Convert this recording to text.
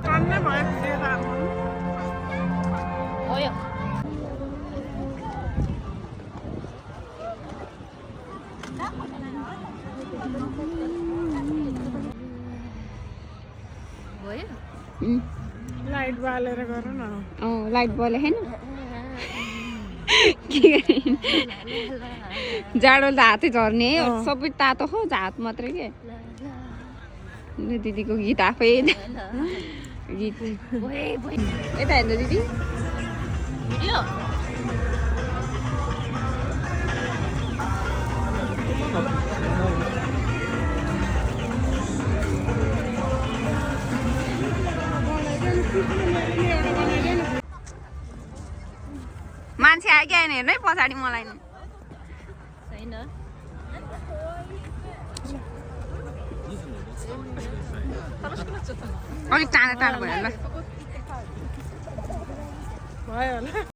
टन्नै भयो भयो लाइट बालेर गर न लाइट बले हैन जाडो त हातै झर्ने सबै तातो हो हात मात्रै के दिदीको गीत आफै गीत यता हेर्नु दिदी मान्छे आयो कि आएन हेर्नु है पछाडि मलाई छैन अलिक टाढा टाढा भयो ल भयो होला